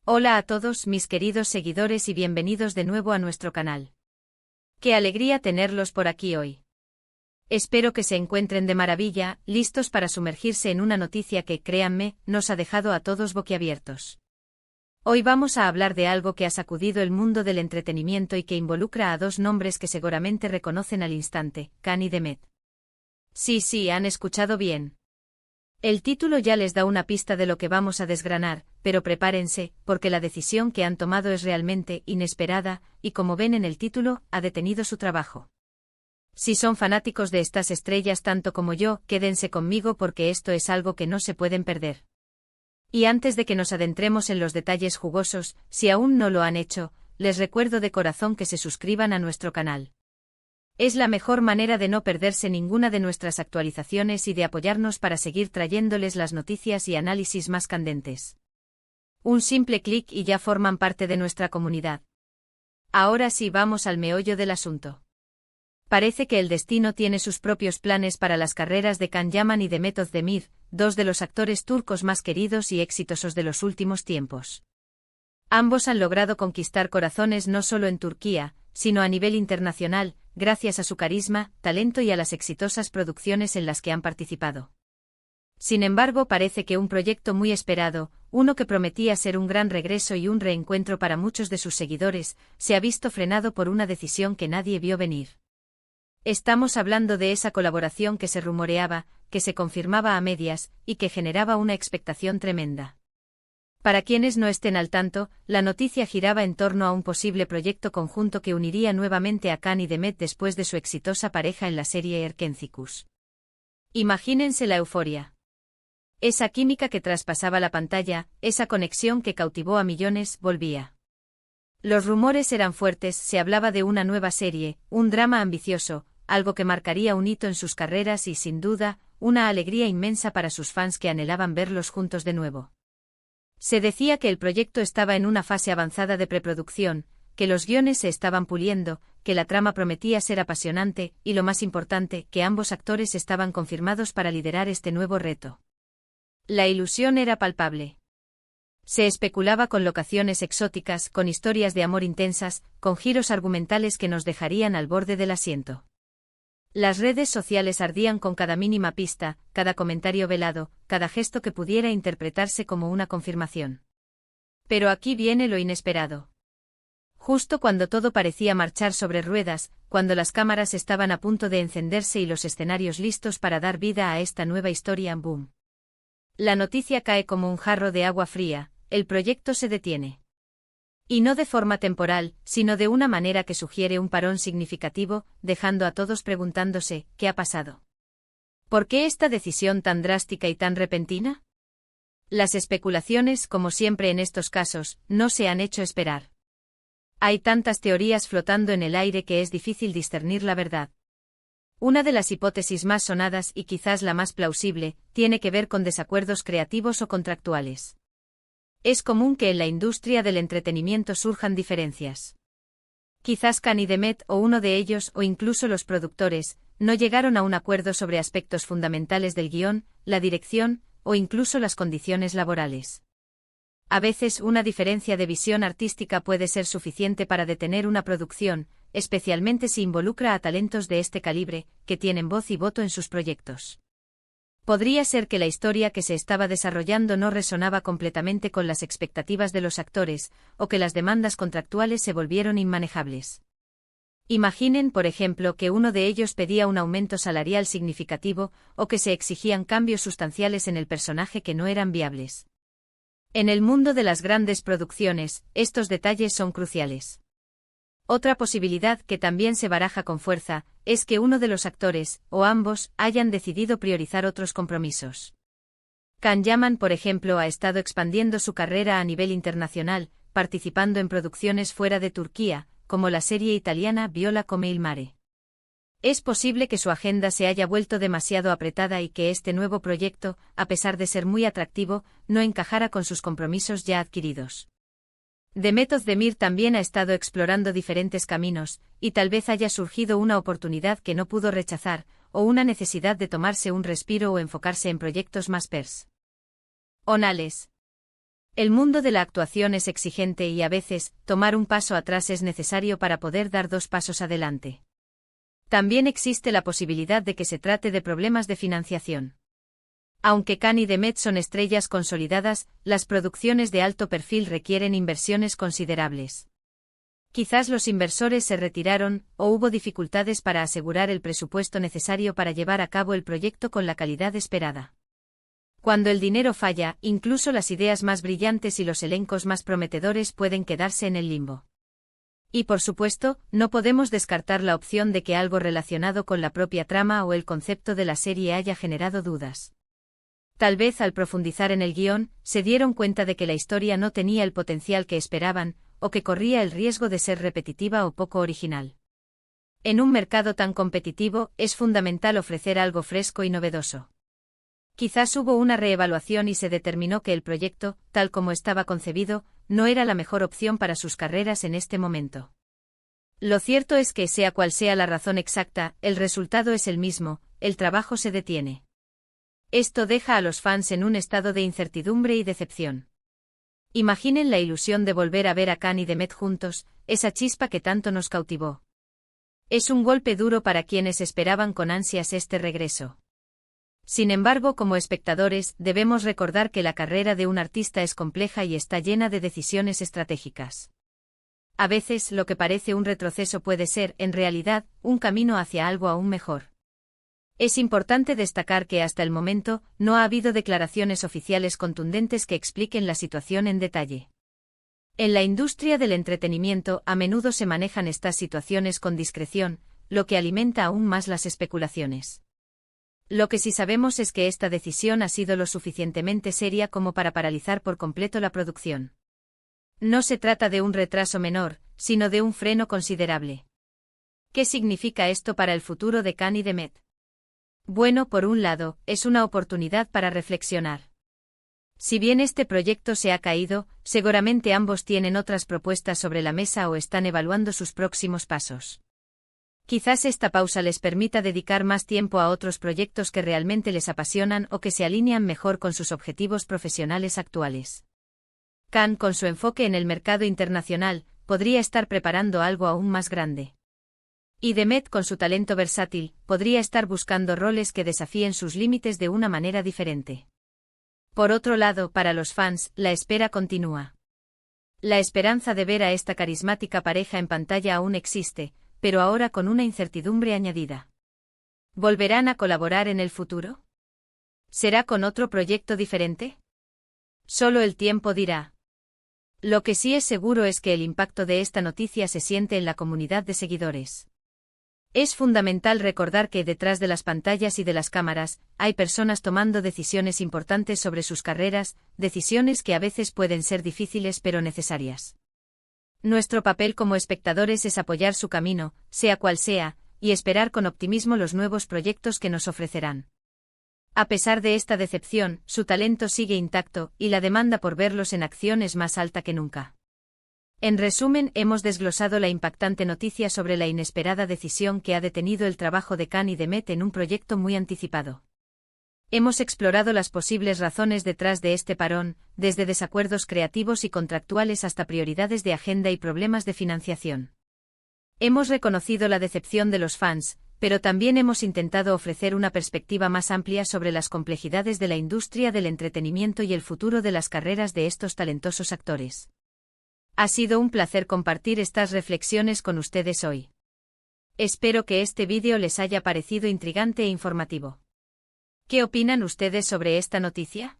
Hola a todos mis queridos seguidores y bienvenidos de nuevo a nuestro canal. Qué alegría tenerlos por aquí hoy. Espero que se encuentren de maravilla, listos para sumergirse en una noticia que, créanme, nos ha dejado a todos boquiabiertos. Hoy vamos a hablar de algo que ha sacudido el mundo del entretenimiento y que involucra a dos nombres que seguramente reconocen al instante, Khan y Demet. Sí, han escuchado bien. El título ya les da una pista de lo que vamos a desgranar, pero prepárense, porque la decisión que han tomado es realmente inesperada, y como ven en el título, ha detenido su trabajo. Si son fanáticos de estas estrellas tanto como yo, quédense conmigo porque esto es algo que no se pueden perder. Y antes de que nos adentremos en los detalles jugosos, si aún no lo han hecho, les recuerdo de corazón que se suscriban a nuestro canal. Es la mejor manera de no perderse ninguna de nuestras actualizaciones y de apoyarnos para seguir trayéndoles las noticias y análisis más candentes. Un simple clic y ya forman parte de nuestra comunidad. Ahora sí vamos al meollo del asunto. Parece que el destino tiene sus propios planes para las carreras de Can Yaman y Demet Özdemir, dos de los actores turcos más queridos y exitosos de los últimos tiempos. Ambos han logrado conquistar corazones no solo en Turquía, sino a nivel internacional, gracias a su carisma, talento y a las exitosas producciones en las que han participado. Sin embargo, parece que un proyecto muy esperado, uno que prometía ser un gran regreso y un reencuentro para muchos de sus seguidores, se ha visto frenado por una decisión que nadie vio venir. Estamos hablando de esa colaboración que se rumoreaba, que se confirmaba a medias, y que generaba una expectación tremenda. Para quienes no estén al tanto, la noticia giraba en torno a un posible proyecto conjunto que uniría nuevamente a Khan y Demet después de su exitosa pareja en la serie Erkencikus. Imagínense la euforia. Esa química que traspasaba la pantalla, esa conexión que cautivó a millones, volvía. Los rumores eran fuertes, se hablaba de una nueva serie, un drama ambicioso, algo que marcaría un hito en sus carreras y, sin duda, una alegría inmensa para sus fans que anhelaban verlos juntos de nuevo. Se decía que el proyecto estaba en una fase avanzada de preproducción, que los guiones se estaban puliendo, que la trama prometía ser apasionante, y lo más importante, que ambos actores estaban confirmados para liderar este nuevo reto. La ilusión era palpable. Se especulaba con locaciones exóticas, con historias de amor intensas, con giros argumentales que nos dejarían al borde del asiento. Las redes sociales ardían con cada mínima pista, cada comentario velado, cada gesto que pudiera interpretarse como una confirmación. Pero aquí viene lo inesperado. Justo cuando todo parecía marchar sobre ruedas, cuando las cámaras estaban a punto de encenderse y los escenarios listos para dar vida a esta nueva historia, boom. La noticia cae como un jarro de agua fría, el proyecto se detiene. Y no de forma temporal, sino de una manera que sugiere un parón significativo, dejando a todos preguntándose, ¿qué ha pasado? ¿Por qué esta decisión tan drástica y tan repentina? Las especulaciones, como siempre en estos casos, no se han hecho esperar. Hay tantas teorías flotando en el aire que es difícil discernir la verdad. Una de las hipótesis más sonadas y quizás la más plausible, tiene que ver con desacuerdos creativos o contractuales. Es común que en la industria del entretenimiento surjan diferencias. Quizás Khan y Demet o uno de ellos o incluso los productores, no llegaron a un acuerdo sobre aspectos fundamentales del guión, la dirección, o incluso las condiciones laborales. A veces una diferencia de visión artística puede ser suficiente para detener una producción, especialmente si involucra a talentos de este calibre, que tienen voz y voto en sus proyectos. Podría ser que la historia que se estaba desarrollando no resonaba completamente con las expectativas de los actores, o que las demandas contractuales se volvieron inmanejables. Imaginen, por ejemplo, que uno de ellos pedía un aumento salarial significativo, o que se exigían cambios sustanciales en el personaje que no eran viables. En el mundo de las grandes producciones, estos detalles son cruciales. Otra posibilidad que también se baraja con fuerza, es que uno de los actores, o ambos, hayan decidido priorizar otros compromisos. Can Yaman, por ejemplo, ha estado expandiendo su carrera a nivel internacional, participando en producciones fuera de Turquía, como la serie italiana Viola come il mare. Es posible que su agenda se haya vuelto demasiado apretada y que este nuevo proyecto, a pesar de ser muy atractivo, no encajara con sus compromisos ya adquiridos. Demet Özdemir también ha estado explorando diferentes caminos, y tal vez haya surgido una oportunidad que no pudo rechazar, o una necesidad de tomarse un respiro o enfocarse en proyectos más personales. El mundo de la actuación es exigente y a veces, tomar un paso atrás es necesario para poder dar dos pasos adelante. También existe la posibilidad de que se trate de problemas de financiación. Aunque Khan y Demet son estrellas consolidadas, las producciones de alto perfil requieren inversiones considerables. Quizás los inversores se retiraron, o hubo dificultades para asegurar el presupuesto necesario para llevar a cabo el proyecto con la calidad esperada. Cuando el dinero falla, incluso las ideas más brillantes y los elencos más prometedores pueden quedarse en el limbo. Y por supuesto, no podemos descartar la opción de que algo relacionado con la propia trama o el concepto de la serie haya generado dudas. Tal vez al profundizar en el guión, se dieron cuenta de que la historia no tenía el potencial que esperaban, o que corría el riesgo de ser repetitiva o poco original. En un mercado tan competitivo, es fundamental ofrecer algo fresco y novedoso. Quizás hubo una reevaluación y se determinó que el proyecto, tal como estaba concebido, no era la mejor opción para sus carreras en este momento. Lo cierto es que, sea cual sea la razón exacta, el resultado es el mismo, el trabajo se detiene. Esto deja a los fans en un estado de incertidumbre y decepción. Imaginen la ilusión de volver a ver a Khan y Demet juntos, esa chispa que tanto nos cautivó. Es un golpe duro para quienes esperaban con ansias este regreso. Sin embargo, como espectadores, debemos recordar que la carrera de un artista es compleja y está llena de decisiones estratégicas. A veces, lo que parece un retroceso puede ser, en realidad, un camino hacia algo aún mejor. Es importante destacar que hasta el momento, no ha habido declaraciones oficiales contundentes que expliquen la situación en detalle. En la industria del entretenimiento, a menudo se manejan estas situaciones con discreción, lo que alimenta aún más las especulaciones. Lo que sí sabemos es que esta decisión ha sido lo suficientemente seria como para paralizar por completo la producción. No se trata de un retraso menor, sino de un freno considerable. ¿Qué significa esto para el futuro de Khan y Demet? Bueno, por un lado, es una oportunidad para reflexionar. Si bien este proyecto se ha caído, seguramente ambos tienen otras propuestas sobre la mesa o están evaluando sus próximos pasos. Quizás esta pausa les permita dedicar más tiempo a otros proyectos que realmente les apasionan o que se alinean mejor con sus objetivos profesionales actuales. Khan, con su enfoque en el mercado internacional, podría estar preparando algo aún más grande. Y Demet, con su talento versátil, podría estar buscando roles que desafíen sus límites de una manera diferente. Por otro lado, para los fans, la espera continúa. La esperanza de ver a esta carismática pareja en pantalla aún existe, pero ahora con una incertidumbre añadida. ¿Volverán a colaborar en el futuro? ¿Será con otro proyecto diferente? Solo el tiempo dirá. Lo que sí es seguro es que el impacto de esta noticia se siente en la comunidad de seguidores. Es fundamental recordar que detrás de las pantallas y de las cámaras, hay personas tomando decisiones importantes sobre sus carreras, decisiones que a veces pueden ser difíciles pero necesarias. Nuestro papel como espectadores es apoyar su camino, sea cual sea, y esperar con optimismo los nuevos proyectos que nos ofrecerán. A pesar de esta decepción, su talento sigue intacto, y la demanda por verlos en acción es más alta que nunca. En resumen, hemos desglosado la impactante noticia sobre la inesperada decisión que ha detenido el trabajo de Khan y Demet en un proyecto muy anticipado. Hemos explorado las posibles razones detrás de este parón, desde desacuerdos creativos y contractuales hasta prioridades de agenda y problemas de financiación. Hemos reconocido la decepción de los fans, pero también hemos intentado ofrecer una perspectiva más amplia sobre las complejidades de la industria del entretenimiento y el futuro de las carreras de estos talentosos actores. Ha sido un placer compartir estas reflexiones con ustedes hoy. Espero que este vídeo les haya parecido intrigante e informativo. ¿Qué opinan ustedes sobre esta noticia?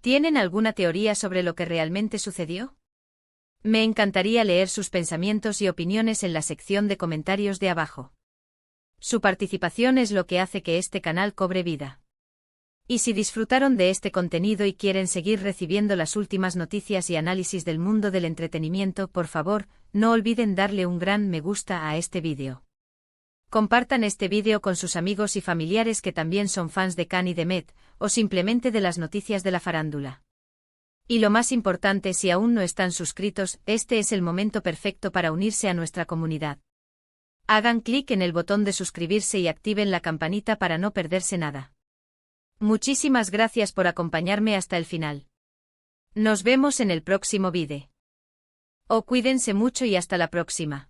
¿Tienen alguna teoría sobre lo que realmente sucedió? Me encantaría leer sus pensamientos y opiniones en la sección de comentarios de abajo. Su participación es lo que hace que este canal cobre vida. Y si disfrutaron de este contenido y quieren seguir recibiendo las últimas noticias y análisis del mundo del entretenimiento, por favor, no olviden darle un gran me gusta a este vídeo. Compartan este vídeo con sus amigos y familiares que también son fans de Khan y Demet, o simplemente de las noticias de la farándula. Y lo más importante, si aún no están suscritos, este es el momento perfecto para unirse a nuestra comunidad. Hagan clic en el botón de suscribirse y activen la campanita para no perderse nada. Muchísimas gracias por acompañarme hasta el final. Nos vemos en el próximo vídeo. Cuídense mucho y hasta la próxima.